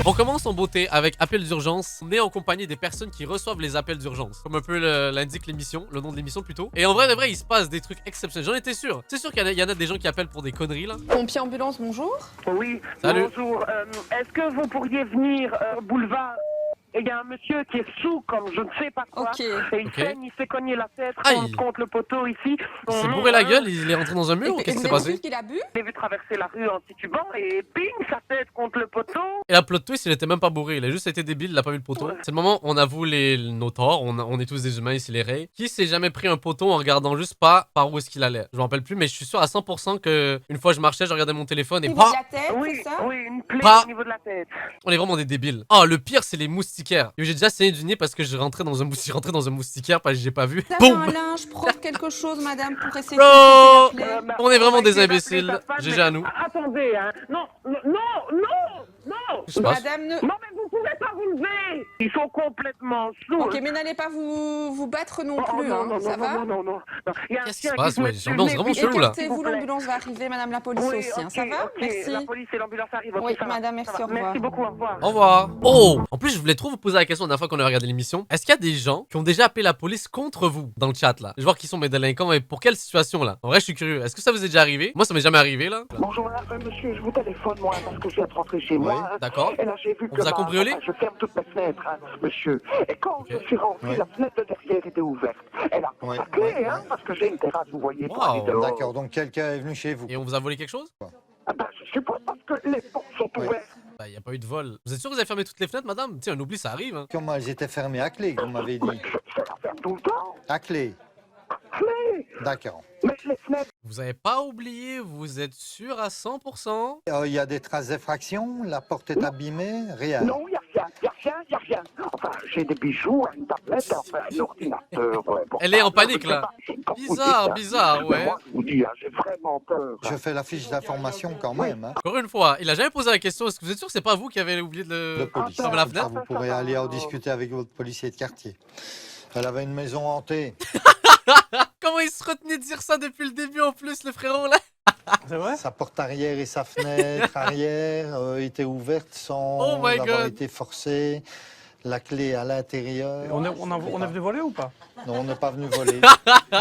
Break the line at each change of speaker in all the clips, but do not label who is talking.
On commence en beauté avec appel d'urgence. On est en compagnie des personnes qui reçoivent les appels d'urgence. Comme un peu l'indique l'émission, le nom de l'émission plutôt. Et en vrai de vrai, il se passe des trucs exceptionnels. J'en étais sûr. C'est sûr qu'il y en a des gens qui appellent pour des conneries là.
Pompier ambulance, bonjour.
Oui,
Salut.
bonjour. Est-ce que vous pourriez venir boulevard? Et il y a un monsieur qui est sous comme je ne sais pas quoi.
Ok.
Et il saigne, il s'est cogné la tête
Aïe.
contre le poteau ici.
Il s'est bourré la gueule, il est rentré dans un mur ou
Et
qu'est-ce qui
vous
s'est
êtes sûr
passé?
qu'il a bu?
J'ai vu traverser la rue en titubant et ping, sa tête contre le poteau.
Et la plot twist, il était même pas bourré, il a juste été débile, il a pas vu le poteau. C'est le moment où on avoue nos torts, on est tous des humains ici les rays. Qui s'est jamais pris un poteau en regardant juste pas par où est-ce qu'il allait? Je me rappelle plus, mais je suis sûr à 100% que une fois je marchais, je regardais mon téléphone et
Au niveau de
pas.
la tête,
Oui,
c'est ça?
oui, une plaie
Pas.
au niveau de la tête.
On est vraiment des débiles. Oh, le pire, c'est les moustiquaires. J'ai déjà saigné du nez parce que je rentrais dans un moustiquaire parce que j'ai pas vu.
Vous avez
Boum.
un linge propre, quelque chose, madame, pour essayer
Bro.
de traiter la plaie?
On est vraiment
va
des
essayer d'appeler
imbéciles.
sa femme,
GG
mais
à nous.
Attendez, hein. Non, non, non, non, non.
Qu'est-ce qui se passe?
Madame ne...
Non, mais vous pouvez pas vous lever. Ils sont complètement sous.
Ok, mais n'allez pas vous battre non
Oh,
plus,
non,
hein,
non,
ça
non,
va?
non, non, non, non. Il y a un
Qu'est-ce qui
chien
se passe,
se met
ouais,
dessus le
l'ambiance
nez,
vraiment
puis-
chelou, là.
Écartez-vous,
S'il vous plaît.
l'ambulance va arriver, madame la police
Oui,
aussi, hein, ça va?
ok,
Merci.
la police et l'ambulance arrivent. ok,
Oui,
ça va,
madame,
ça
merci,
va.
au revoir.
Merci beaucoup, au revoir.
Au revoir. Oh, en plus, je voulais trop vous poser la question la dernière fois qu'on a regardé l'émission. Est-ce qu'il y a des gens qui ont déjà appelé la police contre vous dans le chat là? Je vois qui sont mes délinquants et pour quelle situation là? En vrai, je suis curieux. Est-ce que ça vous est déjà arrivé? Moi, ça m'est jamais arrivé là.
Bonjour, monsieur, je vous téléphone, moi, parce que je viens de rentrer chez moi. hein.
D'accord.
Et là, j'ai vu
On
que
vous a cambriolé?
je ferme toutes mes fenêtres, hein, monsieur. Et quand
Ok.
je suis rentré, la fenêtre de derrière était ouverte. Elle a
Ouais,
sa clé,
ouais,
hein,
ouais.
parce que j'ai une terrasse, vous voyez, pour
Wow.
aller dehors.
D'accord, donc quelqu'un est venu chez vous.
Et on vous a volé quelque chose?
Ah ben, je suppose parce que les portes sont
Ouais.
ouvertes.
Bah, y a pas eu de vol. Vous êtes sûr que vous avez fermé toutes les fenêtres, madame? Tiens, un oubli, ça arrive, hein.
Comment elles étaient fermées à clé, vous m'avez dit?
Je la ferme tout le temps.
À clé,
Clé.
d'accord.
Mais les fenêtres,
Vous avez pas oublié, vous êtes sûr à 100%?
Il y a des traces d'effraction, la porte est abîmée, rien.
non, il n'y a rien, il n'y a rien, il n'y a rien. Enfin, j'ai des bijoux, une tablette, enfin, un ordinateur. Ouais, bon,
Elle est en
ça,
panique,
je sais
là.
pas, j'ai pas
Bizarre,
foutu ça.
bizarre,
Mais
ouais.
moi, je vous dis, hein, j'ai vraiment peur.
Je fais la fiche d'information quand même, hein.
Encore une fois, il a jamais posé la question. Est-ce que vous êtes sûr que c'est pas vous qui avez oublié de
De
le
police.
fermer la
Ça,
fenêtre?
vous pourrez aller en discuter avec votre policier de quartier. Elle avait une maison hantée.
Comment il se retenait de dire ça depuis le début en plus, le frérot là?
C'est vrai?
Sa porte arrière et sa fenêtre arrière étaient ouvertes sans
Oh my
avoir
God.
été forcées. La clé à l'intérieur.
On est venu voler ou pas?
Non, on n'est pas venu voler.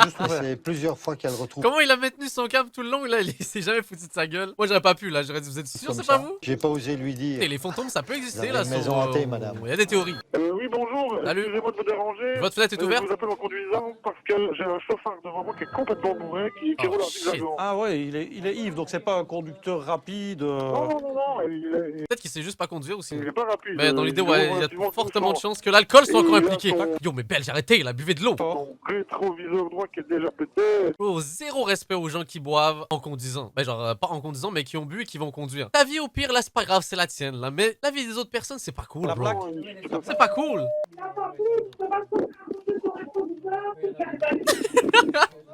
Juste ouvert.
C'est plusieurs fois qu'elle retrouve.
Comment il a maintenu son cap tout le long là? Il s'est jamais foutu de sa gueule. Moi j'aurais pas pu là. J'aurais dit, vous êtes sûr
comme
c'est
ça.
pas vous?
J'ai pas osé lui
Et
dire.
les fantômes ça peut
Vous
exister
avez
là.
une maison hantée, madame.
Il y a des théories.
Oui, bonjour.
Salut.
Excusez-moi de vous déranger.
Votre fenêtre est ouverte?
Je vous appelle en conduisant parce que j'ai un chauffard devant moi qui est complètement bourré, qui
Oh,
roule en
shit.
zigzagant.
Ah ouais, il est ivre, donc c'est pas un conducteur rapide.
Non, non, non, non,
Peut-être qu'il sait juste pas conduire aussi.
il est pas rapide.
Mais dans l'idée,
Il est
ouais, il y
relativement
a fortement de
touchant.
chances que l'alcool soit encore
Et il a
impliqué.
son-
Yo, mais Belge, arrêtez, là, buvez de l'eau.
Son rétroviseur droit qui est déjà pété.
Oh, zéro respect aux gens qui boivent en conduisant. Ben, genre, pas en conduisant, mais qui ont bu et qui vont conduire. Ta vie, au pire, là, c'est pas grave, c'est la tienne, là. Mais la vie des autres personnes, c'est pas cool,
La
bro.
plaque.
C'est pas cool.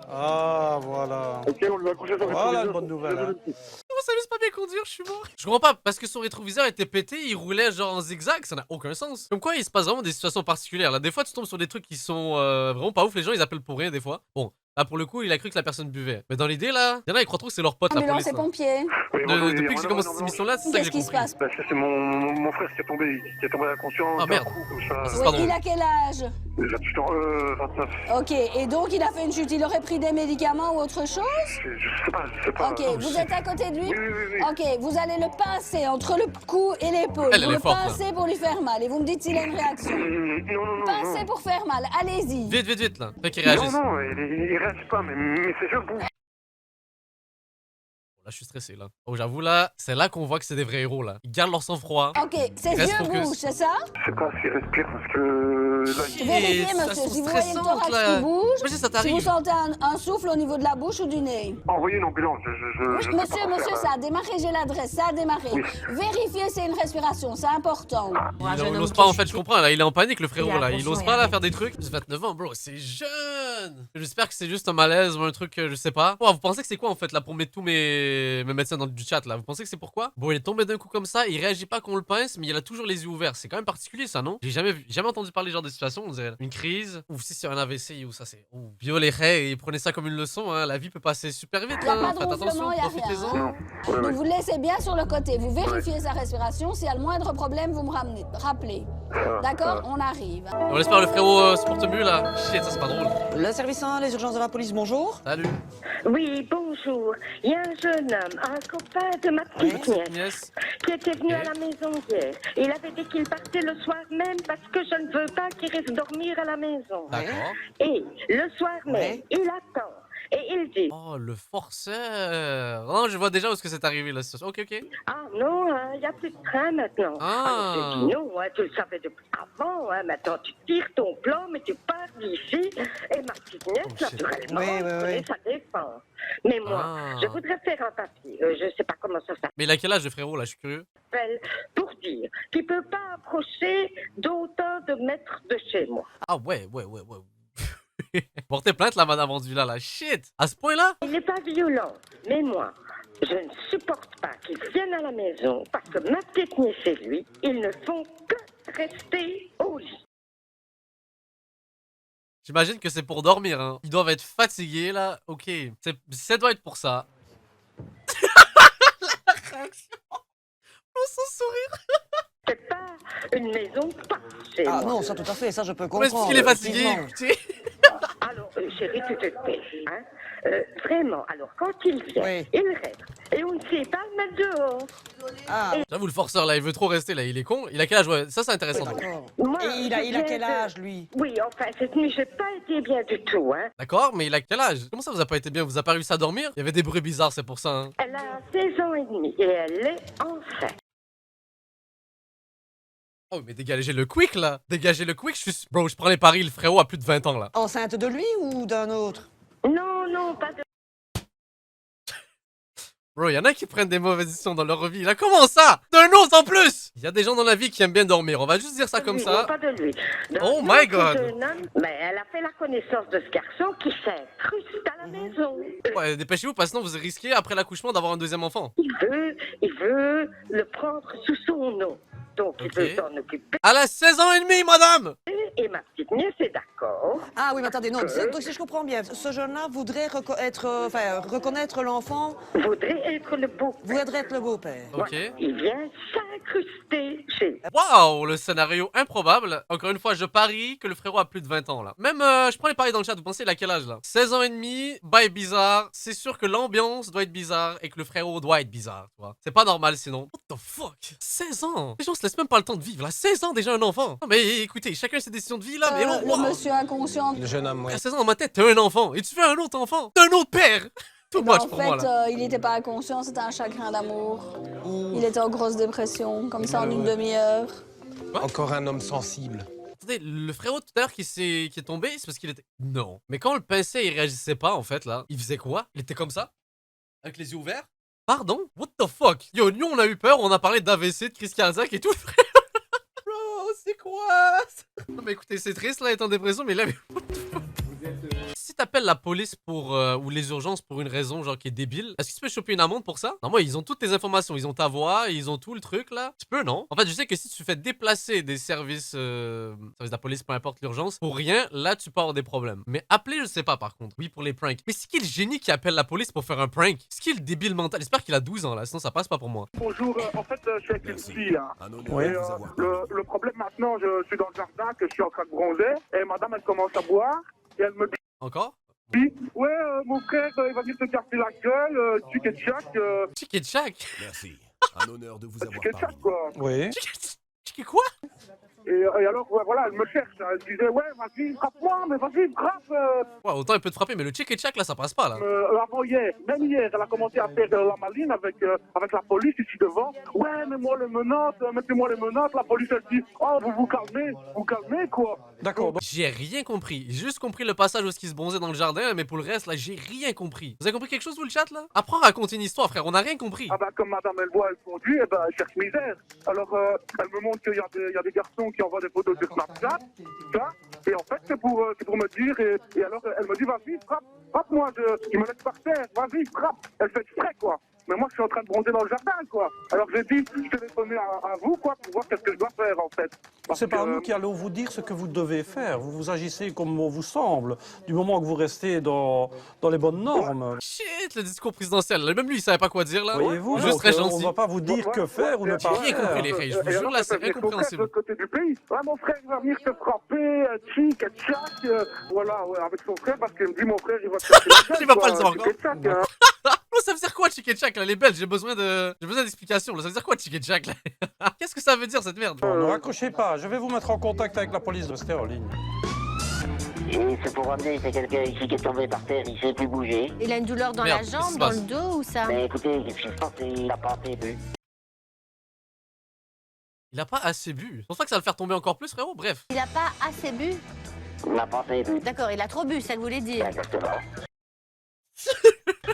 Ah voilà.
Ok, on lui a accroché son
Voilà
rétroviseur.
une bonne nouvelle, hein.
Comment ça juste pas bien conduire, je suis mort. Je comprends pas, parce que son rétroviseur était pété, il roulait genre en zigzag, ça n'a aucun sens. Comme quoi, il se passe vraiment des situations particulières. Là, des fois, tu tombes sur des trucs qui sont vraiment pas ouf, les gens, ils appellent pour rien, des fois. Bon. Là, pour le coup, il a cru que la personne buvait. Mais dans l'idée, là, il y en a, ils croient trop que c'est leur pote, la
Ambulance
police.
et
là.
pompiers.
Oui, bonjour,
Depuis que j'ai commencé cette émission-là, c'est ça que j'ai
Qu'est-ce qui se
compris.
passe?
Bah, c'est mon frère qui est tombé inconscient.
Ah,
d'un
merde.
coup, comme ça.
Ah, ça, c'est
Oui,
pas drôle.
il a quel âge?
Il a du temps, 29.
Ok, et donc il a fait une chute, il aurait pris des médicaments ou autre chose?
Je sais pas.
Ok,
Oh,
vous
shit.
êtes à côté de lui?
Oui, oui, oui, oui.
Ok, vous allez le pincer entre le cou et l'épaule.
Elle
Vous
est
le
forte, là.
pincez pour lui faire mal et vous me dites s'il a une réaction.
Non, non, non.
Pincez
non.
pour faire mal, allez-y.
Vite, vite, vite, là. Fait qu'il
Non,
réagisse.
non, il réagit pas, mais c'est juste bon.
Là, je suis stressé, là. Oh, j'avoue, là, c'est là qu'on voit que c'est des vrais héros, là. Ils gardent leur sang-froid.
Ok, ses
Reste
yeux
focus.
bougent, c'est ça?
Je sais pas s'il respire parce que là, il...
Vérifiez,
Et
monsieur,
situation
si vous voyez le
stressante,
thorax
là.
qui bouge,
Imagine, ça
si vous
t'arrive.
sentez un souffle au niveau de la bouche ou du nez.
Envoyez une ambulance. Je
Oui,
sais pas
monsieur,
quoi
monsieur,
faire,
ça a démarré, j'ai l'adresse, ça a démarré.
Oui.
Vérifiez, c'est une respiration, c'est important.
Il ose pas, en fait, je comprends, là. Il est en panique, le frérot, là. Il ose pas, là,
avec.
faire des trucs. J'ai 29 ans, bro. C'est jeune. J'espère que c'est juste un malaise ou un truc, je sais pas. Oh, vous pensez que c'est quoi, en fait, là, pour mettre tous mes médecins dans du chat, là? Vous pensez que c'est pourquoi? Bon, il est tombé d'un coup comme ça, il réagit pas qu'on le pince, mais il a toujours les yeux ouverts. C'est quand même particulier, ça, non? J'ai jamais entendu parler de genre de situation, on dirait. Une crise, ou si c'est un AVC, ou ça c'est... Violet et prenez ça comme une leçon, hein. La vie peut passer super vite,
Y a
hein.
pas de
Faites attention,
ronflement, y a rien,
profitez-en.
hein. Donc vous le laissez bien sur le côté, vous vérifiez sa respiration, s'il y a le moindre problème, vous me rappelez. D'accord? On arrive.
On espère le frérot se porte mieux là. Shit, ça c'est pas drôle.
Le service 1, les urgences de la police, bonjour.
Salut.
Oui, bonjour. Il y a un jeune homme, un copain de ma petite nièce,
Yes.
qui était venu
Ok.
à la maison hier. Il avait dit qu'il partait le soir même parce que je ne veux pas qu'il reste dormir à la maison.
D'accord.
Et le soir même,
Ouais.
il attend. Et il dit,
Oh, le forceur. Non, je vois déjà où est-ce que c'est arrivé la situation. Ok, ok.
ah non, il n'y a plus de train maintenant.
Ah.
Alors, j'ai dit non, tu le savais depuis avant. Maintenant, tu tires ton plan, mais tu pars d'ici. Et ma petite nièce,
Oh, shit.
naturellement,
Oui, oui,
prenait
oui.
sa défense. Mais moi,
Ah.
je voudrais faire un papier. Je ne sais pas comment ça
Mais il a quel âge le frérot là, je suis curieux.
s'appelle, pour dire qu'il ne peut pas approcher d'autant de mètres de chez moi.
Ah ouais. Portez plainte la madame Vandula là. Shit. À ce point là.
Il n'est pas violent, mais moi, je ne supporte pas qu'il vienne à la maison parce que ma petite nièce et lui, ils ne font que rester au lit.
J'imagine que c'est pour dormir, hein. Ils doivent être fatigués là. Ok. Ça doit être pour ça. La réaction. Oh, son sourire.
C'est pas une maison pas chez
Ah
moi.
non, ça tout à fait, ça je peux
Comment est-ce
comprendre.
qu'il est fatigué?
effectivement.
Écoutez.
Alors, chérie, tu te tais, hein? Vraiment, alors quand il vient,
Oui.
il reste. Et on ne sait pas le mettre dehors.
Ah,
J'avoue, le forceur là, il veut trop rester là. Il est con. Il a quel âge? Ouais, ça c'est intéressant.
d'accord.
Moi,
Et il a
je viens
quel
de-
âge, lui?
Oui, enfin, cette nuit, j'ai pas été bien du tout, hein.
D'accord, mais il a quel âge? Comment ça vous a pas été bien? Vous a pas réussi à dormir? Il y avait des bruits bizarres, c'est pour ça, hein.
Elle a 16 ans et demi et elle est enceinte.
Oh, mais dégagez le quick là! Dégagez le quick, Bro, je prends les paris, le frérot a plus de 20 ans là.
Enceinte de lui ou d'un autre?
Non, non, pas de...
Bro, y'en a qui prennent des mauvaises décisions dans leur vie. Là, comment ça? D'un autre en plus! Il y a des gens dans la vie qui aiment bien dormir, on va juste dire ça comme
lui,
ça.
non, pas de lui.
Oh
Donc,
my God.
jeune homme, mais elle a fait la connaissance de ce garçon qui s'incruste à la maison.
Ouais, dépêchez-vous parce que sinon vous risquez après l'accouchement d'avoir un deuxième enfant.
Il veut le prendre sous son nom. Donc, il
Ok.
veut s'en occuper.
Elle a 16 ans et demi, madame!
Et ma petite nièce est d'accord.
Ah oui, mais attendez, non, donc, si je comprends bien, ce jeune-là voudrait reconnaître l'enfant,
Voudrait être le beau.
voudrait être le beau-père.
Ok.
Il vient s'incruster chez
Waouh, le scénario improbable. Encore une fois, je parie que le frérot a plus de 20 ans là. Même, je prends les paris dans le chat, vous pensez il a quel âge là? 16 ans et demi, bail bizarre. C'est sûr que l'ambiance doit être bizarre et que le frérot doit être bizarre, tu vois. C'est pas normal sinon. What the fuck? 16 ans? Les gens se laissent même pas le temps de vivre là. 16 ans déjà un enfant. Non mais écoutez, chacun ses décisions de vie là, mais non,
Le
wow.
monsieur inconscient.
Le jeune homme, oui.
À 16 ans dans ma tête, t'es un enfant. Et tu fais un autre enfant. T'es un autre père. Too
Ben,
much
en
pour moi
fait,
là.
il n'était pas inconscient, c'était un chagrin d'amour. Il était en grosse dépression, comme ça en une demi-heure.
Encore un homme sensible.
Attendez, le frérot tout à l'heure qui est tombé, c'est parce qu'il était... Non. Mais quand on le pinçait, il réagissait pas en fait là. Il faisait quoi? Il était comme ça? Avec les yeux ouverts? Pardon? What the fuck? Yo, nous on a eu peur, on a parlé d'AVC, de crise cardiaque et tout, frère. Bro, c'est quoi? Non mais écoutez, c'est triste là, être en dépression, mais là... What the fuck? Si t'appelles la police pour ou les urgences pour une raison genre qui est débile, est-ce que tu peux choper une amende pour ça? Non, moi ils ont toutes tes informations, ils ont ta voix, ils ont tout le truc là. Tu peux non? En fait, je sais que si tu fais déplacer des services de la police, peu importe l'urgence, pour rien, là tu peux avoir des problèmes. Mais appeler, je sais pas par contre. Oui, pour les pranks. Mais c'est qui le génie qui appelle la police pour faire un prank? C'est qui le débile mental? J'espère qu'il a 12 ans là, sinon ça passe pas pour moi.
Bonjour, en fait, je suis avec une fille. Hein.
Oui.
Et, le problème maintenant, je suis dans le jardin, que je suis en train de bronzer, et madame, elle commence à boire, et elle me
Encore?
dit, ouais, mon frère, il va venir te casser la gueule, tchic et tchac,
Chick et Jack?
Merci. Un honneur de vous avoir
tchic et
parmi
tchac,
nous.
quoi.
Oui.
Chick et quoi?
Et alors, ouais, voilà, elle me cherche, hein. Elle disait, ouais, vas-y, frappe-moi, mais vas-y, frappe.
Ouais, autant il peut te frapper, mais le chick et Jack là, ça passe pas là.
Avant hier, même hier, elle a commencé à faire la maline avec la police ici devant. Ouais, mets-moi les menottes, mettez-moi les menottes. La police, elle dit, oh, vous calmez, quoi.
D'accord. donc-
J'ai rien compris. J'ai juste compris le passage où il se bronzait dans le jardin, mais pour le reste, là, j'ai rien compris. Vous avez compris quelque chose, vous, le chat, là? Apprends à raconter une histoire, frère. On a rien compris.
Ah bah, comme madame, elle voit, elle conduit, et ben, elle cherche misère. Alors, elle me montre qu'il y a des garçons qui envoient des photos sur Snapchat, ça. Et en fait, c'est pour me dire, et alors, elle me dit, vas-y, frappe-moi, il me laisse par terre, vas-y, frappe. Elle fait exprès, quoi. Mais moi, je suis en train de bronzer dans le jardin, quoi. Alors j'ai dit, je téléphonais à vous, quoi, pour voir qu'est-ce que je dois faire, en fait. Parce
C'est pas
que-
nous qui allons vous dire ce que vous devez faire. Vous vous agissez comme bon vous semble, du moment que vous restez dans les bonnes normes.
Shit, le discours présidentiel. Là, même lui, il savait pas quoi dire là.
Voyez-vous,
Juste
donc,
très
on
gentil.
va pas vous dire que faire ou ne pas
J'ai rien compris, les
faire.
reilles. Je vous jure, là, c'est incompréhensible.
De l'autre côté du pays. Ouais, mon frère il va venir te frapper, chic, tchac, voilà, ouais, avec son frère, parce qu'il me dit, mon frère, il va te faire la gueule,
Il va pas
quoi,
le dire
chic
encore.
et tchac, hein.
Oh, ça veut dire quoi, Chicken Jack là? Les Belges, j'ai besoin d'explications là. Ça veut dire quoi, Chicken Jack là? Qu'est-ce que ça veut dire cette merde?
Non, ne raccrochez pas, je vais vous mettre en contact avec la police, restez en ligne.
Et c'est pour ramener, c'est quelqu'un ici qui est tombé par terre, il sait plus bouger.
Il a une douleur dans
Merde,
la
qu'est-ce
jambe,
qui se
dans
passe?
le dos ou ça?
Mais écoutez, ce qui se passe, c'est qu'il a pas assez bu.
Il a pas assez bu. Je pense pas que ça va le faire tomber encore plus, frérot. Bref.
Il a pas assez bu?
Il n'a pas assez bu.
D'accord, il a trop bu, ça le voulait dire.
Exactement.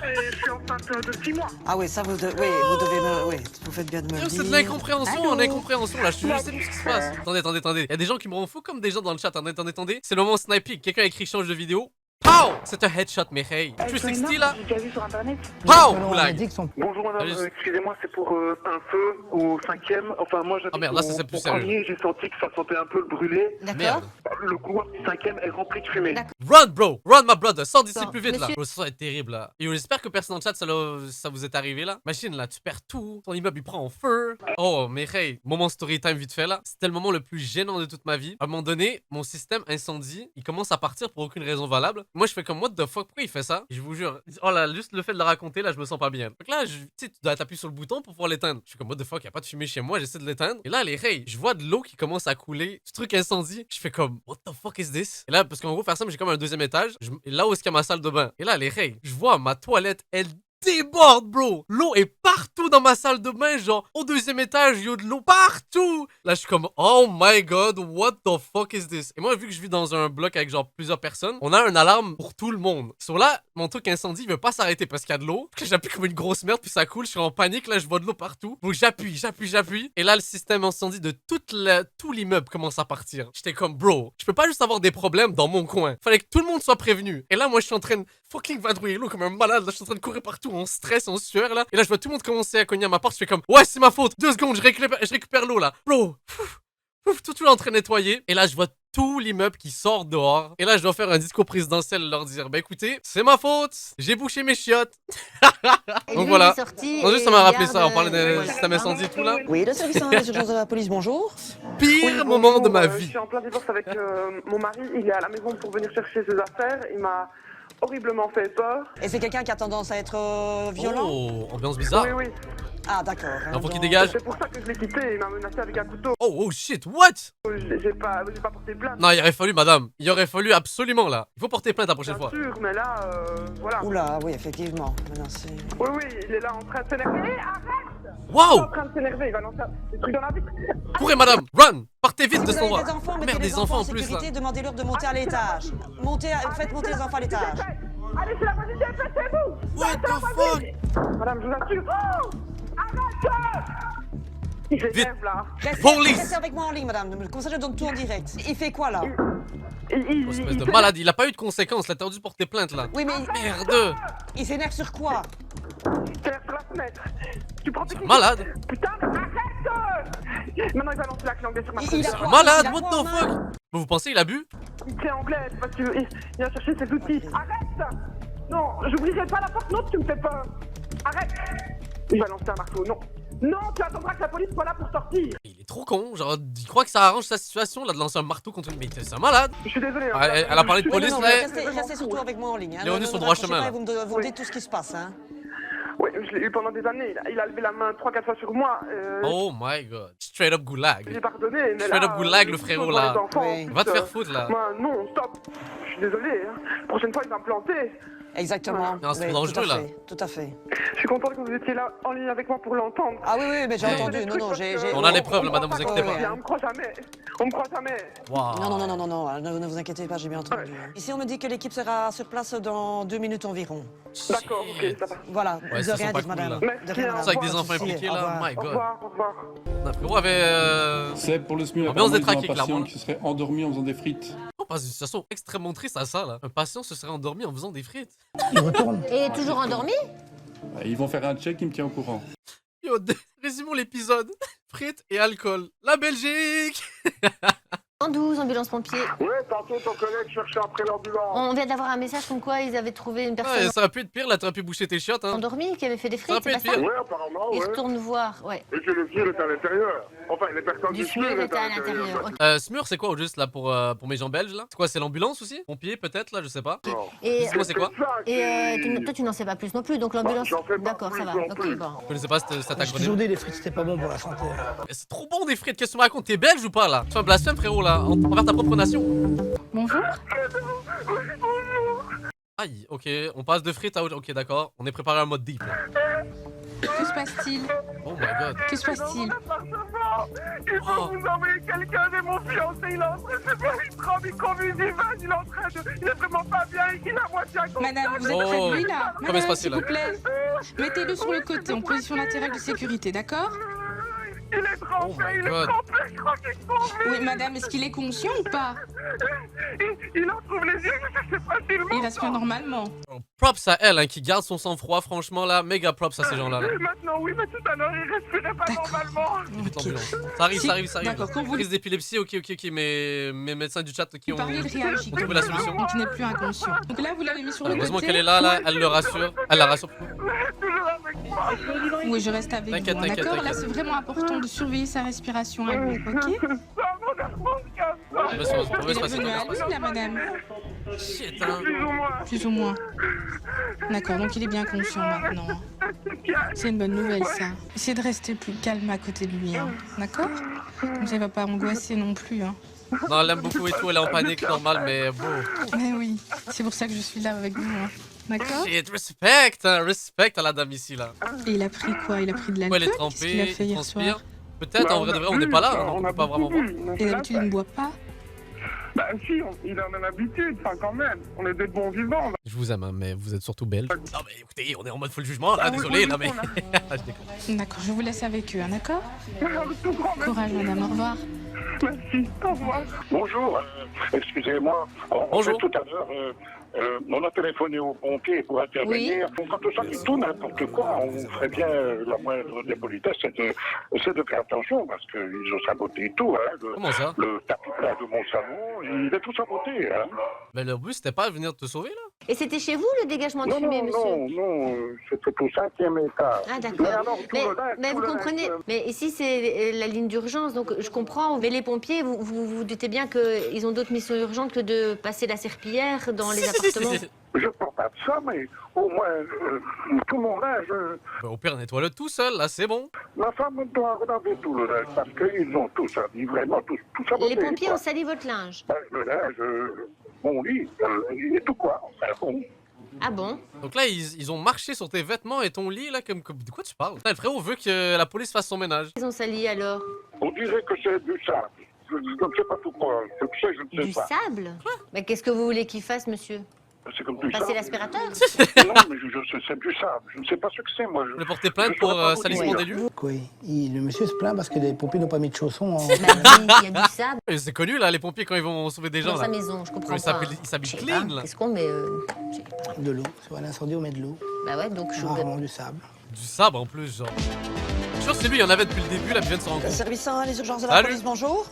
Et je suis enceinte de 6 mois.
Ah oui, ça, vous devez me... Oui, vous faites bien de me le
C'est de
dire.
l'incompréhension en incompréhension là, je sais plus ce qui se passe. Attendez. Il y a des gens qui me rendent fou comme des gens dans le chat. Attendez. C'est le moment sniping. Quelqu'un a écrit change de vidéo. Pow! C'est un headshot, mais hey. 360 là.
J'ai déjà vu sur internet.
Pow! Goulag.
Bonjour madame,
Allez.
excusez-moi, c'est pour un feu au 5e. Enfin, moi j'habite
Ah merde, là, ça, c'est plus
au
sérieux.
premier, j'ai senti que ça sentait un peu le brûlé.
D'accord.
Merde.
Le couloir du 5e est rempli de fumée.
D'accord.
Run, bro! Run, my brother! Sors d'ici
Bon,
plus vite là!
monsieur-
Bro, ça va être terrible là. Et j'espère que personne dans le chat, ça vous est arrivé là. Machine là, tu perds tout. Ton immeuble il prend en feu. Oh, mais hey, moment story time vite fait là. C'était le moment le plus gênant de toute ma vie. À un moment donné, mon système incendie, il commence à partir pour aucune raison valable. Moi, je fais comme what the fuck, pourquoi il fait ça? Et je vous jure, oh là, juste le fait de le raconter là, je me sens pas bien. Donc là, tu sais, tu dois t'appuyer sur le bouton pour pouvoir l'éteindre. Je suis comme what the fuck, y a pas de fumée chez moi, j'essaie de l'éteindre. Et là, les rays, je vois de l'eau qui commence à couler. Ce truc incendie, je fais comme what the fuck is this? Et là, parce qu'en gros, faire ça, j'ai comme un deuxième étage. Et là où est-ce qu'il y a ma salle de bain? Et là, les rays, je vois ma toilette, elle déborde, bro. L'eau est partout dans ma salle de bain, genre au deuxième étage, il y a de l'eau partout. Là, je suis comme oh my god, what the fuck is this? Et moi, vu que je vis dans un bloc avec genre plusieurs personnes, on a une alarme pour tout le monde. Sur là, mon truc incendie, il veut pas s'arrêter parce qu'il y a de l'eau. J'appuie comme une grosse merde, puis ça coule, je suis en panique, là, je vois de l'eau partout. Donc j'appuie. Et là, le système incendie de tout l'immeuble commence à partir. J'étais comme bro, je peux pas juste avoir des problèmes dans mon coin. Fallait que tout le monde soit prévenu. Et là, moi, je suis en train de fucking vadrouiller l'eau comme un malade. Là, je suis en train de courir partout en stress, en sueur là. Et là, je vois tout le monde commencer à cogner à ma porte. Je fais comme ouais, c'est ma faute. 2 secondes, je récupère l'eau là. Bro, tout est en train de nettoyer. Et là, je vois tout l'immeuble qui sort dehors. Et là, je dois faire un discours présidentiel, leur dire bah écoutez, c'est ma faute. J'ai bouché mes chiottes.
Et
Donc
lui,
voilà.
il est sorti
Non, juste
et
ça m'a
il
rappelé ça.
garde,
On parlait d'un
voilà.
système incendie et tout là.
Oui, le service des urgences de la police, bonjour.
Pire moment de ma
Je
vie.
suis en plein divorce avec mon mari, il est à la maison pour venir chercher ses affaires, il m'a horriblement fait peur.
Et c'est quelqu'un qui a tendance à être violent?
Oh, ambiance bizarre.
Oui.
Ah, d'accord.
Il faut qu'il
Donc-
dégage.
C'est pour ça que je l'ai quitté, il m'a menacé avec un couteau.
Oh shit, what?
J'ai pas porté plainte.
Non, il aurait fallu, madame. Il aurait fallu absolument là. Il faut porter plainte la prochaine
Bien
fois.
sûr, mais là, voilà.
Oula, oui, effectivement. Maintenant, c'est...
Oui, il est là en train de s'énerver. Arrête! Il est
Waouh!
en train de s'énerver, il va lancer des trucs dans la vitre.
Courez, madame! Run! Partez vite
Si
de
vous
cet
avez
endroit!
des enfants, mettez
Merde,
les
des enfants en
en
plus là!
sécurité, demandez-leur de monter à l'étage. Faites monter les enfants à l'étage.
Allez, c'est la police, dépêchez-vous!
What the fuck?
Madame, je vous assure. Oh! Arrête! Il s'énerve là.
Police!
Restez avec moi en ligne, madame. Comme ça, je donne tout en direct. Il fait quoi, là?
Espèce de malade, il a pas eu de conséquences, là, t'as dû porter plainte là.
Oui, mais
Merde!
il s'énerve sur quoi?
Terre sur la fenêtre. Tu prends tes
Malade!
Putain, mais arrête! Maintenant, il va lancer la clé anglaise sur ma
Il a
fenêtre.
quoi?
Malade,
Il a
what
quoi
the
en main?
fuck? Vous pensez il a bu?
Une clé anglaise parce qu'il a cherché ses outils. Arrête! Non, j'ouvrirai pas la porte, non, tu me fais peur. Arrête! Il va lancer un marteau, non. Non, tu attendras que la police soit là pour sortir.
Il est trop con, genre, il croit que ça arrange sa situation là de lancer un marteau contre une. Mais c'est un malade!
Je suis désolé.
Ah, elle a parlé de
Non,
police
non,
là.
restez surtout avec moi en ligne.
Il est revenu sur le droit chemin, là.
Vous me dites tout ce qui se passe, hein.
Oui, je l'ai eu pendant des années. Il a levé la main 3-4 fois sur moi.
Oh my god. Straight up goulag.
J'ai pardonné, mais
Straight
là...
up goulag le frérot là.
Oui.
Va te faire foutre là.
Moi, non, stop. Je suis désolé. Hein. La prochaine fois, il va me planter.
Exactement.
Non, c'est
Oui,
dangereux,
tout à
là.
fait, tout à fait.
Je suis contente que vous étiez là en ligne avec moi pour l'entendre.
Ah oui, mais j'ai
Ouais.
entendu. Non, non, j'ai...
On a les preuves là, madame, vous inquiétez
Ouais,
pas.
On me croit jamais. On me croit jamais.
Waouh.
Non, ne vous inquiétez pas, j'ai bien entendu. Ici, on me dit que l'équipe sera sur place dans 2 minutes environ.
D'accord, ok, ça va.
Voilà,
Ouais,
de
ça
rien,
sent pas
dites
cool,
madame.
là.
De
Merci,
rien,
hein.
madame.
C'est avec
Pas
des
de
enfants
souci,
impliqués
au
là,
revoir.
my
Au
god.
revoir, au revoir.
Le frérot avait.
C'est pour le SMUR,
Ambiance
apparemment,
des
ils ont un
traqués,
patient
clairement.
qui serait endormi en faisant des frites.
On passe d'une situation extrêmement triste à ça là. Un patient se serait endormi en faisant des frites.
Et toujours endormi?
Ils vont faire un check, il me tient au courant.
Yo, résumons l'épisode. Frites et alcool. La Belgique.
112, ambulance pompier.
Ouais, tantôt ton collègue cherchait après l'ambulance.
On vient d'avoir un message comme quoi ils avaient trouvé une personne
Ouais, ça aurait pu être pire, là, t'aurais pu boucher tes chiottes, hein.
endormie qui avait fait des
Ça aurait
frites,
pu
c'est
être
pas ça?
pire.
Ouais, apparemment,
Ils
ouais.
retournent voir, ouais.
Et que le fiel est à l'intérieur. Enfin, les personnes
Du
du fiel
fuel
est
était à l'intérieur. Ok.
Smur, c'est quoi au juste là pour mes gens belges là? C'est quoi, c'est l'ambulance aussi? Pompier peut-être là, je sais pas.
Et,
Dis-moi c'est quoi?
toi, tu n'en sais pas plus non plus, donc l'ambulance.
j'en sais pas
D'accord,
plus
ça va.
non
Ok,
plus.
bon.
Je connaissais pas cet
J'ai
acronyme.
toujours dit les frites c'était pas bon pour la santé.
C'est trop bon des frites, qu'est-ce que tu me racontes? T'es belge ou pas là? Tu fais un blasphème frérot là, envers ta propre nation.
Bonjour.
Aïe, ok, on passe de frites à autre. Ok, d'accord, on est préparé en mode deep là.
Que se passe-t-il?
Oh my god.
Que se passe-t-il?
Il faut vous envoyer quelqu'un de mon fiancé, il est en train de se faire une trempe, il conduit du vin, il est en train de... Il est vraiment pas bien, il est à moitié à gauche.
Madame, vous êtes près de lui là?
Comment se
Madame,
passe
s'il
là?
vous plaît. Mettez-le sur le côté en position latérale de sécurité, d'accord?
Il est trempé,
Oh my
il est
God.
trempé, je crois qu'il est tombé.
Oui, madame, est-ce qu'il est conscient ou pas?
Il en trouve les yeux, je sais pas s'il
Il respire normalement.
Props à elle hein, qui garde son sang-froid, franchement là, méga props à ces gens là.
Maintenant, oui, mais tout à l'heure, il respirait pas normalement.
Vite l'ambulance. Ça arrive,
Si-
ça arrive, ça arrive.
D'accord, quand vous-
Crise d'épilepsie, ok, mes médecins du chat qui
Vous
ont
parliez de réagir
ont trouvé la solution.
donc il n'est plus inconscient. Donc là, vous l'avez mis sur le
Heureusement
côté.
qu'elle est là, elle le rassure. Elle la rassure.
Toujours avec moi.
Oui, je reste avec
T'inquiète,
vous, hein,
t'inquiète,
d'accord? Là,
t'inquiète.
c'est vraiment important de surveiller sa respiration à lui, ok?
On va se
Il
passer.
est revenu à lui, là, madame?
Shit, hein.
Plus ou moins. D'accord, donc il est bien conscient maintenant. C'est une bonne nouvelle, ça. Essayez de rester plus calme à côté de lui, hein. D'accord? Comme ça, il va pas angoisser non plus, hein.
Non, elle aime beaucoup et tout, elle est en panique, normal, mais bon.
Mais oui, c'est pour ça que je suis là avec vous, hein. D'accord?
Shit, respect, hein, respect à la dame ici là.
Et il a pris quoi? Il a pris de
Pourquoi elle
l'alcool?
est
Qu'est-ce qu'il a
trempée,
fait
il
hier soir?
transpire. Peut-être, en vrai de vrai, on n'est pas là, hein, on peut pas vraiment voir.
Et d'habitude, il ne boit pas?
Bah si, il en a l'habitude, enfin quand même. On est des bons vivants.
Je vous aime, hein, mais vous êtes surtout belge. Non, mais écoutez, on est en mode full jugement là, désolé, là, mais. Je déconne.
D'accord, je vous laisse avec eux, hein, d'accord?
Avec tout grand merci.
Courage, madame, au revoir.
Merci, au revoir. Bonjour, excusez-moi.
Bonjour.
Tout à l'heure, on a téléphoné aux pompiers pour intervenir. Quand tout ça tout n'importe quoi, on ferait bien la moindre des politesses, c'est de faire attention parce qu'ils ont saboté tout. Hein,
Comment ça?
Le tapis plat de mon salon, il est tout saboté. Hein.
Mais leur but c'était pas de venir te sauver là?
Et c'était chez vous le dégagement de
Non,
fumée,
non,
monsieur?
non, c'était au 5e étage.
Ah
Mais
d'accord.
alors, tout
Mais,
le reste,
mais
tout
vous
le
comprenez,
reste,
mais ici c'est la ligne d'urgence, donc je comprends. Mais les pompiers, vous doutez bien qu'ils ont d'autres missions urgentes que de passer la serpillière dans les appartements.
Je parle pas de ça, mais au moins, tout mon linge,
Bah, au pire, nettoie-le tout seul, là, c'est bon.
ma femme doit relaver tout le linge parce qu'ils ont tout sali, vraiment tout saboté.
Les pompiers
quoi.
ont sali votre linge.
Ben, le linge, mon lit, il est tout quoi. Enfin, bon.
Ah bon?
Donc là, ils ont marché sur tes vêtements et ton lit, là, comme. De quoi tu parles? Putain, le frérot veut que la police fasse son ménage.
Ils ont sali alors?
On dirait que c'est du sable. Je ne sais pas pourquoi. Je ne sais
Du
pas.
sable? Mais qu'est-ce que vous voulez qu'ils fassent, monsieur?
C'est comme du
Passer
sable.
l'aspirateur?
Non, mais c'est du sable. Je ne sais pas ce que c'est, moi.
Vous voulez porter plainte pour salissement des lieux?
Oui, le monsieur se plaint parce que les pompiers n'ont pas mis de chaussons en...
Bah oui, il y a du sable
C'est connu, là, les pompiers, quand ils vont sauver des gens.
dans sa
Là.
maison, je comprends
Ils
pas.
s'habillent
Je sais
clean,
pas.
là.
Qu'est-ce qu'on met
de l'eau. Sur un incendie, on met de l'eau.
Bah ouais, donc je...
Rarement du sable.
Du sable en plus, genre. Je suis sûr que c'est lui, il y en avait depuis le début, là, puis il vient de se rendre compte.
Service 1, les urgences de la
Salut.
police, bonjour.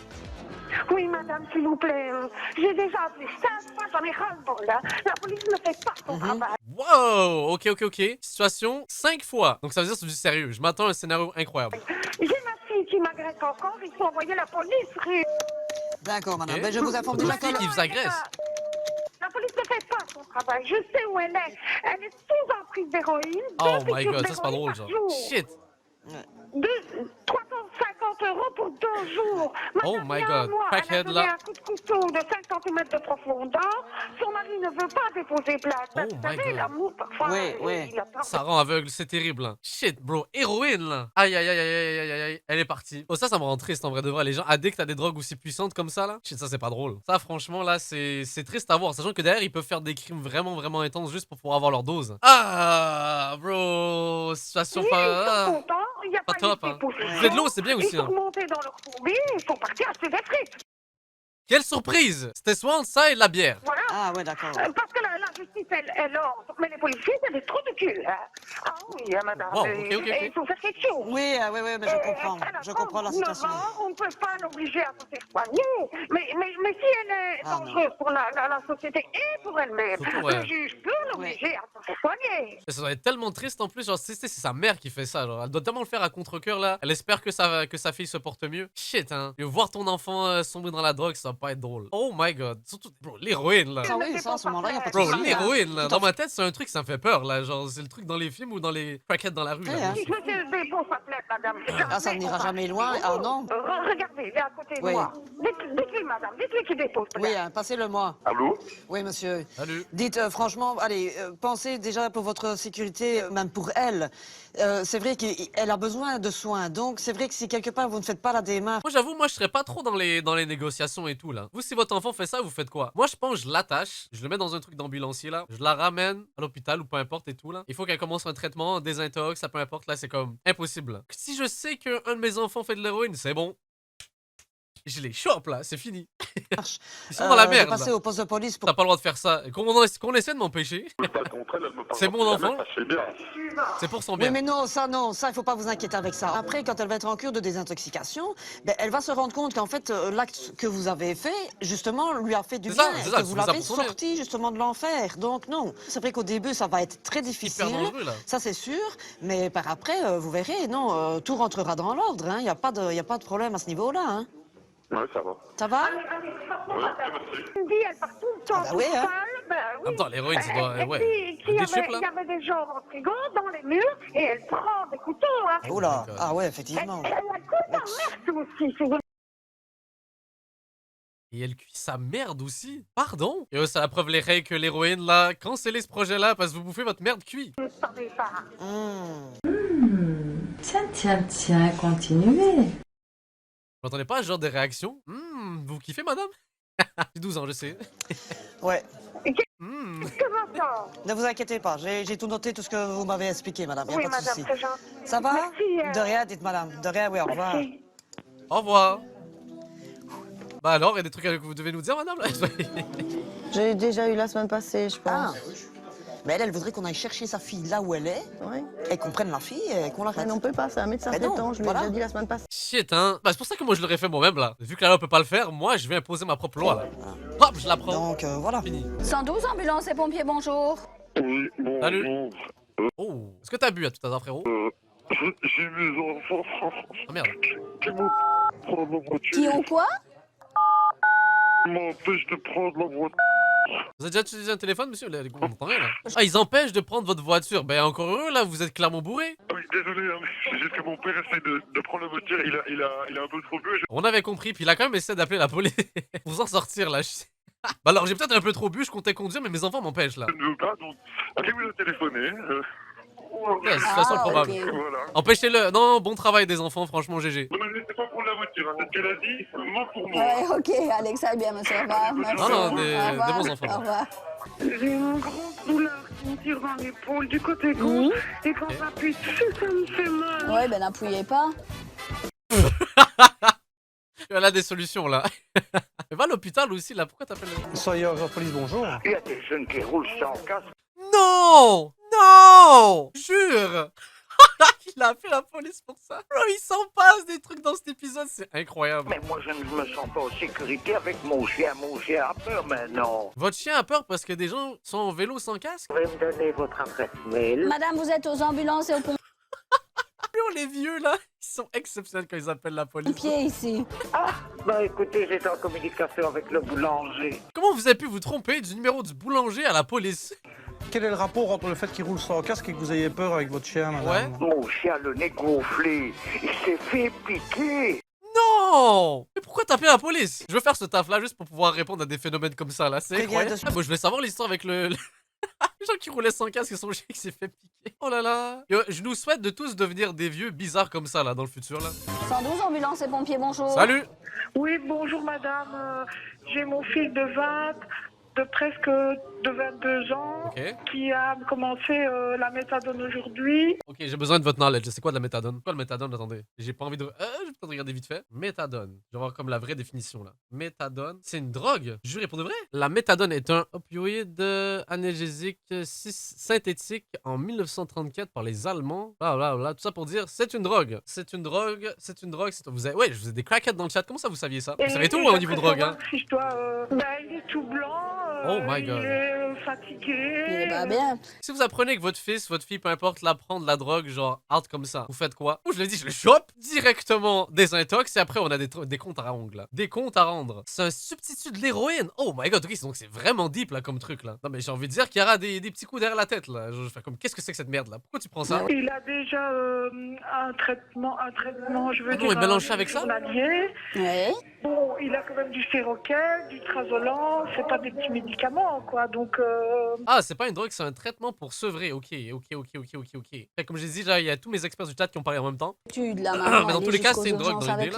Oui, madame, s'il vous plaît. J'ai déjà appelé 5 fois, j'en ai ras-le-bol, là. La police ne fait pas son travail.
Wow! Ok. Situation 5 fois. Donc ça veut dire que c'est du sérieux. Je m'attends à un scénario incroyable.
J'ai ma fille qui m'agresse encore, il faut envoyer la police, rue.
D'accord, madame.
Ok.
Ben, je vous informe
Votre
déjà
fille
que...
qui vous agresse.
La police ne fait pas son travail. Je sais où elle est. Elle est sous emprise d'héroïne.
Oh
Deux
my
piqûres
god, ça c'est pas
d'héroïne
drôle,
par
genre.
jour.
Shit!
350 € pour 2 jours.
Oh
Madame,
my
il y a un
god,
mois,
crackhead,
elle a donné
là.
un coup de couteau de 5 cm de profondeur. Son mari ne veut pas déposer plainte.
Oh
Vous
my
savez,
God.
l'amour, parfois, il a peur.
Ça rend aveugle, c'est terrible. Hein. Shit, bro, héroïne là. Aïe, elle est partie. Oh, ça me rend triste en vrai de vrai. Les gens addicts à des drogues aussi puissantes comme ça là. Shit, ça c'est pas drôle. Ça, franchement, là, c'est triste à voir. Sachant que derrière, ils peuvent faire des crimes vraiment intenses juste pour pouvoir avoir leur dose. Ah, bro, situation
Oui,
pas.
ils sont
ah,
contents, il n'y a
pas
pas
top.
eu de
Hein.
déposition.
Vous faites de l'eau, c'est bien aussi.
Ils sont
Hein.
remontés dans leur fourbi, ils sont partis acheter des frites.
Quelle surprise! C'était soit ça et de la bière.
Voilà.
Ah ouais, d'accord.
Parce que la justice, elle ordre. Mais les policiers, c'est des trous de cul, hein. Ah oui, madame.
Wow,
Il faut faire quelque chose.
Oui, mais je comprends. Je comprends la situation.
On ne peut pas l'obliger à se faire soigner. Mais si elle est dangereuse pour la société et pour elle-même, le juge peut l'obliger à se faire soigner.
Ça doit être tellement triste en plus, genre c'est sa mère qui fait ça, genre elle doit tellement le faire à contre-cœur là. Elle espère que sa fille se porte mieux. Shit hein. Et voir ton enfant sombrer dans la drogue, ça va pas être drôle. Oh my god. Surtout, bro, l'héroïne là.
Ah oui, ça, à ce moment-là, y a pas de
Bro,
souci,
l'héroïne là. Dans ma tête, c'est un truc, ça me fait peur là. Genre, c'est le truc dans les films ou dans les crackheads dans la rue. Là,
Monsieur Despaux s'appelait, madame.
Ah, ça n'ira jamais loin. Ah non.
Regardez, il est à côté de moi. Dites-lui, madame, dites-lui qu'il dépose.
Oui, passez-le-moi.
Allô?
Oui, monsieur.
Salut.
Dites, franchement, allez, pensez déjà pour votre sécurité, même pour elle. C'est vrai qu'elle a besoin de soins. Donc, c'est vrai que si quelque part vous ne faites pas la démarche.
Moi, j'avoue, je serais pas trop dans les négociations et tout là. Vous, si votre enfant fait ça, vous faites quoi? Moi, je pense, je l'attache, je le mets dans un truc d'ambulancier là, je la ramène à l'hôpital ou peu importe et tout là. Il faut qu'elle commence un traitement, désintox, ça peu importe là, c'est comme impossible. Là. Si je sais qu'un de mes enfants fait de l'héroïne, c'est bon. Je les chope là, c'est fini. Ils sont dans la merde.
Passer au poste de police pour...
T'as pas le droit de faire ça. Qu'on essaie de m'empêcher. C'est mon enfant. C'est pour son bien.
Oui, mais non, il faut pas vous inquiéter avec ça. Après, quand elle va être en cure de désintoxication, ben, elle va se rendre compte qu'en fait, l'acte que vous avez fait, justement, lui a fait du bien.
C'est ça,
que vous l'avez sorti, justement, de l'enfer. Donc, non. C'est vrai qu'au début, ça va être très difficile.
Hyper dangereux, là.
Ça, c'est sûr. Mais par après, vous verrez, non, tout rentrera dans l'ordre. Il n'y a pas de problème à ce niveau-là. Hein.
Ouais, ça va.
Ça va?
Elle part tout le temps.
Ah bah oui, hein.
Attends, l'héroïne, ça doit... Ouais.
Il y avait des gens en frigo dans les murs et elle prend des couteaux. Hein.
Oh là, ah ouais, effectivement.
Elle a cuit sa merde aussi, si vous...
Et elle cuit sa merde aussi? Pardon? Et ça la preuve les règles que l'héroïne là, cancellez ce projet là parce que vous bouffez votre merde cuit.
Je ne savais pas.
Tiens, continuez.
Vous entendez pas ce genre de réaction? Vous kiffez madame? J'ai 12 ans, je sais.
Ouais.
Comment ça?
Ne vous inquiétez pas, j'ai tout noté, tout ce que vous m'avez expliqué, madame.
Oui,
pas de
madame,
souci.
c'est gentil.
Ça va?
Merci.
De rien, dites madame. De rien, oui, au revoir.
Merci.
Au revoir. Bah alors, il y a des trucs que vous devez nous dire, madame là?
J'ai déjà eu la semaine passée, je pense.
Mais elle voudrait qu'on aille chercher sa fille là où elle est, et qu'on prenne la fille et qu'on l'arrête.
Mais on peut pas, c'est un médecin traitant, je lui ai déjà dit la semaine passée.
Shit, hein. Bah, c'est pour ça que moi je l'aurais fait moi-même là. Vu que la loi peut pas le faire, moi je vais imposer ma propre loi là. Hop, je la prends.
Donc voilà.
Fini.
112, ambulance et pompiers, bonjour.
Oui, bon.
Salut. Oh, est-ce que t'as bu à tout hasard, frérot?
J'ai mes enfants.
Oh merde.
Qui m'ont prendre la voiture.
Qui ont quoi?
Ils m'empêchent de prendre la voiture.
Vous avez déjà utilisé un téléphone, monsieur? On entend rien là. Ah, ils empêchent de prendre votre voiture. Ben encore heureux là, vous êtes clairement bourré.
Oui, désolé, hein, mais c'est juste que mon père essaie de prendre la voiture, il a un peu trop bu.
On avait compris, puis il a quand même essayé d'appeler la police pour s'en sortir là. Bah alors j'ai peut-être un peu trop bu, je comptais conduire, mais mes enfants m'empêchent là.
Je ne veux pas, donc allez-vous le téléphoner.
Ouais, c'est de toute façon probable.
Okay. Voilà.
Empêchez-le. Non, bon travail des enfants, franchement, GG.
Non, mais c'est pas pour la voiture, hein, c'est ce qu'elle a dit, mot pour mot.
Ouais, ok, Alex, ça va bien, monsieur. Au revoir. Merci.
Non, des bons enfants.
Au revoir.
J'ai une grande douleur qui me tire dans l'épaule du côté gauche. Et quand j'appuie dessus, ça me fait mal.
Ouais, ben n'appuyez pas.
Elle a des solutions là. Va à l'hôpital aussi là, pourquoi t'appelles
Soyez la police, bonjour.
Il y a des jeunes qui roulent sans casque.
Non! Non! Jure! Il a appelé la police pour ça. Bro, il s'en passe des trucs dans cet épisode, c'est incroyable.
Mais moi, je ne me sens pas en sécurité avec mon chien. Mon chien a peur maintenant.
Votre chien a peur parce que des gens sont en vélo sans casque?
Vous pouvez me donner votre adresse mail?
Madame, vous êtes aux ambulances et aux pompiers.
Les vieux là, ils sont exceptionnels quand ils appellent la police.
Pied ici.
Ah, bah écoutez, j'étais en communication avec le boulanger.
Comment vous avez pu vous tromper du numéro du boulanger à la police?
Quel est le rapport entre le fait qu'il roule sans casque et que vous ayez peur avec votre chien, madame?
Ouais.
Mon chien, le nez gonflé, il s'est fait piquer.
Non! Mais pourquoi t'appelles la police? Je veux faire ce taf là juste pour pouvoir répondre à des phénomènes comme ça là, c'est incroyable. Ah, moi je vais savoir l'histoire avec les gens qui roulaient sans casque et son chien qui s'est fait piquer. Oh là là. Yo, je nous souhaite de tous devenir des vieux bizarres comme ça là dans le futur là.
112, ambulance et pompiers, bonjour.
Salut.
Oui, bonjour madame. J'ai mon fils de 20
de presque de 22 ans qui a commencé la méthadone aujourd'hui.
Ok, j'ai besoin de votre knowledge. C'est quoi de la méthadone? Quoi le méthadone? Attendez. J'ai pas envie de. Je vais peut-être regarder vite fait. Méthadone. Je vais voir comme la vraie définition là. Méthadone, c'est une drogue. Juré pour de vrai? La méthadone est un opioïde analgésique synthétique en 1934 par les Allemands. Tout ça pour dire, c'est une drogue. C'est une drogue. C'est une drogue. Vous avez... Ouais, je vous ai des crackheads dans le chat. Comment ça vous saviez ça? Vous savez tout au niveau drogue, hein?
Si je dois. Il est tout blanc.
Oh my god.
Il est fatigué.
Il est pas bien.
Si vous apprenez que votre fils, votre fille, peu importe, la prend de la drogue, genre out comme ça, vous faites quoi? Ou je l'ai dit, je le chope directement des intox et après on a des comptes à rendre là. Des comptes à rendre. C'est un substitut de l'héroïne. Oh my god, ok, donc c'est vraiment deep là comme truc là. Non mais j'ai envie de dire qu'il y aura des petits coups derrière la tête là. Je fais comme, qu'est-ce que c'est que cette merde là? Pourquoi tu prends ça?
Il a déjà un traitement, je veux dire.
Non, il mélange ça avec ça?
Ouais. Bon, il a quand même du Séroquel, du Trazolan, c'est pas des petits médicaments quoi, donc.
Ah, c'est pas une drogue, c'est un traitement pour sevrer. Ok. Fait, comme j'ai dit, il y a tous mes experts du chat qui ont parlé en même temps.
Mais dans
tous les cas, c'est une drogue dans l'idée là.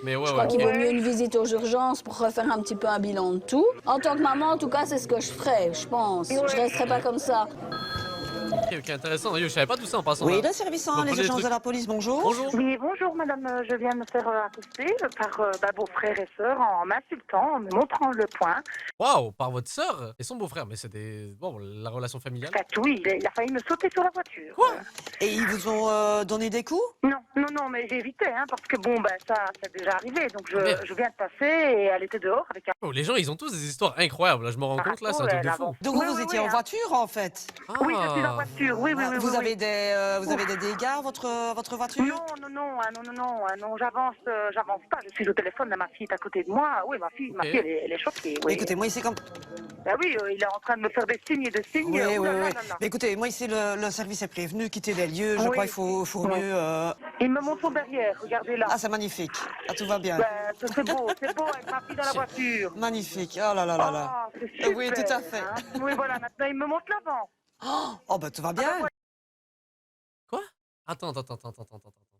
Mais ouais,
je crois qu'il vaut mieux une visite aux urgences pour refaire un petit peu un bilan de tout. En tant que maman, en tout cas, c'est ce que je ferais, je pense. Je resterai pas comme ça.
Ok, intéressant. Yo, je savais pas tout ça en passant.
Oui,
là.
le service les urgences de la police, bonjour.
Bonjour.
Oui, bonjour madame, je viens me faire accoster par vos frères et sœurs en m'insultant, en me montrant le poing.
Waouh, par votre sœur et son beau-frère, mais c'est des... Bon, la relation familiale.
Oui, il a failli me sauter sur la voiture.
Quoi?
Et ils vous ont donné des coups?
Non, mais j'ai évité, hein, parce que bon, ça c'est déjà arrivé, donc je viens de passer et elle était dehors avec un...
Oh, les gens, ils ont tous des histoires incroyables, là, je me rends compte, là, c'est un truc de fou.
Donc vous étiez en voiture, en fait?
Oui, je suis en voiture, oui.
Vous avez des dégâts, votre voiture?
Non, j'avance pas, je suis au téléphone, là, ma fille est à côté de moi. Oui, ma fille, elle est choquée. Oui.
Écoutez, moi ici comme...
oui, il est en train de me faire des signes et des signes.
Oui. Mais écoutez, moi ici, le service est prévenu, quittez les lieux, je crois qu'il faut mieux...
Il me montre son derrière, regardez là.
Ah, c'est magnifique. Ah, tout va bien.
C'est beau, avec ma fille dans la voiture.
Magnifique, oh là là.
C'est super,
oui, tout à fait.
Hein. Oui, voilà, maintenant il me montre l'avant.
Oh, tout va bien.
Quoi? Attends.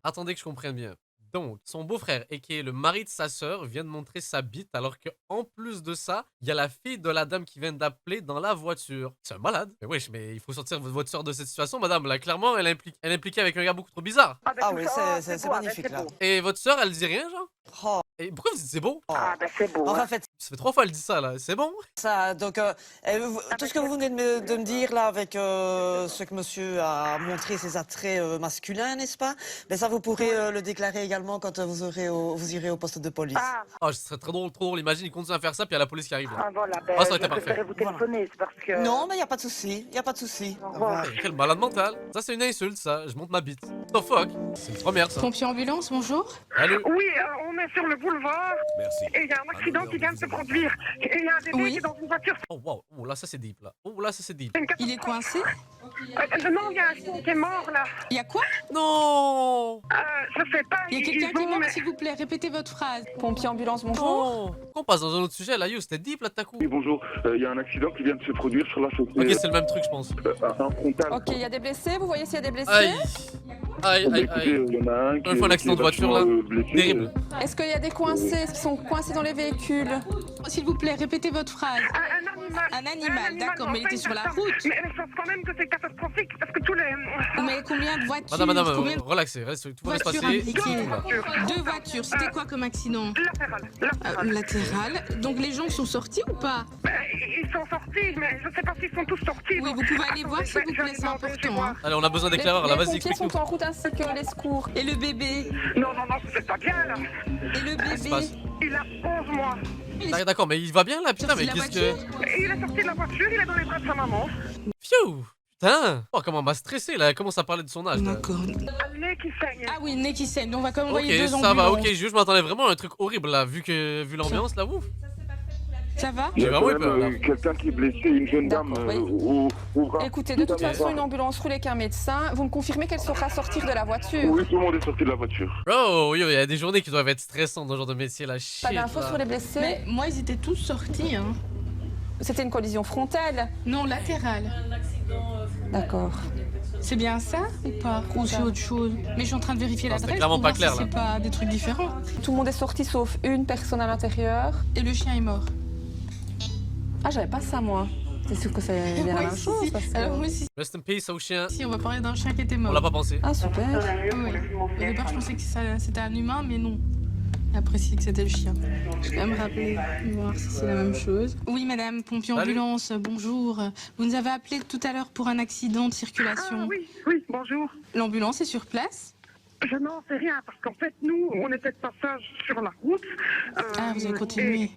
Attendez que je comprenne bien. Donc, son beau-frère, et qui est le mari de sa sœur, vient de montrer sa bite, alors qu'en plus de ça, il y a la fille de la dame qui vient d'appeler dans la voiture. C'est un malade. Mais wesh, mais il faut sortir votre sœur de cette situation, madame. Là, clairement, elle est impliquée avec un gars beaucoup trop bizarre.
Oui, c'est magnifique, là.
Et votre sœur, elle dit rien, genre? Et pourquoi vous dites c'est beau?
C'est beau.
Enfin, fait...
Ça fait 3 fois qu'elle dit ça, là. C'est bon?
Ça, donc, tout ce que vous venez de me dire, là, avec ce que monsieur a montré, ses attraits masculins, n'est-ce pas? Mais ça, vous pourrez le déclarer également quand vous irez au poste de police.
Oh, ce serait très drôle. Imagine, il continue à faire ça, puis il y a la police qui arrive. Là.
Voilà,
ça aurait été parfait.
Vous téléphoner, c'est parce que...
Non, mais il n'y a pas de souci.
Quel malade mental. Ça, c'est une insulte, ça. Je monte ma bite. What the fuck? C'est une première, ça.
Pompier ambulance, bonjour.
Allô?
Oui, on est sur le boulevard.
Merci.
Et il y a un accident qui vient de se produire. Et il y a un bébé qui est dans une voiture.
Oh, wow. Oh, là, ça, c'est deep, là.
Il est coincé?
Non, il y a un chien qui est mort, là.
Il y a quoi?
Non.
Je sais pas.
Il y a quelqu'un qui est mort, s'il vous plaît. Répétez votre phrase.
Pompier ambulance, bonjour.
Non. On passe dans un autre sujet, là, yo. C'était deep, là, de ta coup.
Oui, bonjour. Il y a un accident qui vient de se produire sur la chaussée.
Ok, c'est le même truc, je pense.
Un frontal.
Ok, il y a des blessés, vous voyez s'il y a des blessés?
Aïe.
Il y en a un qui
Une fois un accident de voiture, là. Terrible.
Est-ce qu'il y a des coincés qui sont coincés dans les véhicules?
S'il vous plaît, répétez votre phrase.
Un
animal, d'accord, mais il était sur la route.
Mais je pense quand même que c'est catastrophique parce que tous les...
Mais combien de voitures?
Madame,
combien de
relaxez, tout va se passer.
Deux voitures, c'était quoi comme accident? Latéral. Donc les gens sont sortis ou pas?
Ils sont sortis, mais je sais pas s'ils sont tous sortis.
Oui, vous pouvez aller voir s'il vous plaît, c'est important.
Allez, on a besoin d'éclaireurs, là, vas-y,
Les
explique-nous.
pompiers sont en route ainsi que les secours.
Et le bébé?
Non, c'est pas bien, là.
Et le bébé?
Il a 11 mois.
D'accord, mais il va bien, là, putain, mais qu'est-ce que...
Il est sorti de la voiture, il est dans les bras de sa maman.
Pfiou. Putain. Oh, comment elle m'a stressé, là, elle commence à parler de son âge, là.
D'accord.
Le nez qui saigne.
Ah oui, le nez qui saigne, donc on va quand même envoyer deux
Ok,
ambulances.
ça va, ok, je m'attendais vraiment à un truc horrible, là, vu l'ambiance, là, ouf.
Ça va?
Il y a quand même quelqu'un qui est blessé, une jeune dame au bras.
Écoutez, de toute façon, une ambulance roule avec un médecin. Vous me confirmez qu'elle saura sortir de la voiture?
Oui, tout le monde est sorti de la voiture.
Bro, yo, il y a des journées qui doivent être stressantes dans ce genre de métier, là, shit.
Pas d'infos sur les blessés?
Mais moi, ils étaient tous sortis, hein.
C'était une collision frontale?
Non, latérale.
D'accord.
C'est bien ça ou pas? Ou c'est autre chose? Mais je suis en train de vérifier l'adresse.
C'est clairement
pour
pas
voir
clair,
si
là.
c'est pas des trucs différents.
Tout le monde est sorti sauf une personne à l'intérieur.
Et le chien est mort.
Ah, j'avais pas ça, moi. C'est sûr que c'est bien la même chose. Parce que...
Alors, moi aussi.
Rest in peace au chien.
Si, on va parler d'un chien qui était mort.
On l'a pas pensé.
Ah, super.
Oui. Au départ, je pensais que c'était un humain, mais non. Après, c'est que c'était le chien. Je vais me rappeler, voir si c'est la même chose. Oui, madame, pompier ambulance, bonjour. Vous nous avez appelé tout à l'heure pour un accident de circulation.
Ah oui, oui, bonjour.
L'ambulance est sur place?
Je n'en sais rien, parce qu'en fait, nous, on était de passage sur la route.
Ah, vous avez continué.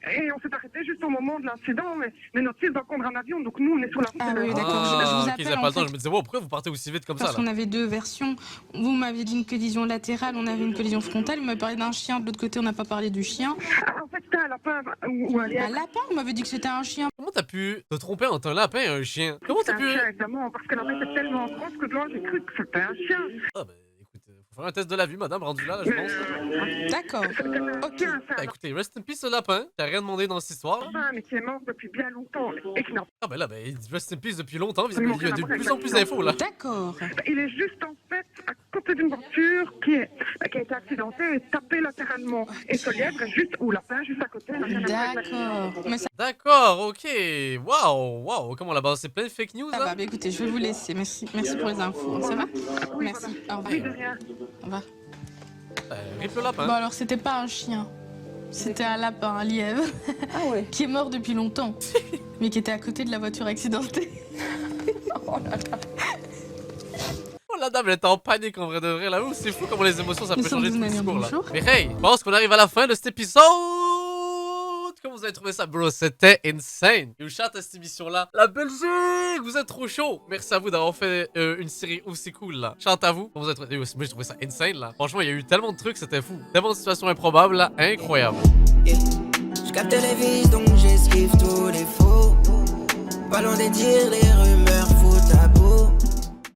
Et on s'est arrêté juste au moment de l'incident, mais notre fils doit prendre un avion, donc nous, on est sur la route.
Ah oui, d'accord, je vous
ok,
appelle
ils avaient pas
en
le temps.
fait,
Je me disais, wow, pourquoi vous partez aussi vite comme
parce
ça
qu'on
là?
avait deux versions. Vous m'avez dit une collision latérale, on avait une collision frontale. Vous m'avez parlé d'un chien, de l'autre côté, on n'a pas parlé du chien.
En fait, c'était un lapin ou un lièvre.
Un lapin? Vous m'avez dit que c'était un chien.
Comment t'as pu te tromper entre un lapin et un chien? Comment
C'est
t'as
un
pu...
chien, évidemment, parce que la bête est tellement grosse que de loin, j'ai cru que c'était un chien.
Ah bah écoute, faut faire un test de la vue, madame, rendu là, je pense.
D'accord. Ok.
Bah écoutez, rest in peace le lapin. T'as rien demandé dans cette histoire.
Mais qui est mort depuis bien longtemps et qui n'a
Ah bah là, bah, rest in peace depuis longtemps, visiblement, il y a de plus en plus d'infos là.
D'accord.
Il est juste en fait à côté d'une voiture qui a été accidentée et tapée latéralement. Et ce lièvre est juste, ou lapin, juste à côté.
D'accord. Mais ça...
D'accord, ok. Waouh, comment là-bas, c'est plein de fake news
Ça
là?
va, bah écoutez, je vais vous laisser. Merci pour les infos. Ça va?
Oui,
Merci. Au revoir.
Oui, de rien.
Au revoir.
Rip le lapin.
Bon alors, c'était pas un chien. C'était un lapin, un lièvre.
Ah ouais.
Qui est mort depuis longtemps. Mais qui était à côté de la voiture accidentée.
Oh là là.
Oh la dame, elle était en panique en vrai de vrai là. Ouh, c'est fou comment les émotions ça
Nous
peut
sommes
changer de
une année,
discours là.
bonjour.
Mais hey, je pense qu'on arrive à la fin de cet épisode. Comment vous avez trouvé ça, bro? C'était insane. You chat à cette émission là. La Belgique, vous êtes trop chaud. Merci à vous d'avoir fait une série aussi cool là. Chante à vous. Comment vous avez trouvé? Moi j'ai trouvé ça insane là. Franchement, il y a eu tellement de trucs, c'était fou. Tellement de situations improbables là. Incroyable.
Je capte les vis donc j'esquive tous les faux. Pas loin des dires, les rumeurs, faux tabous.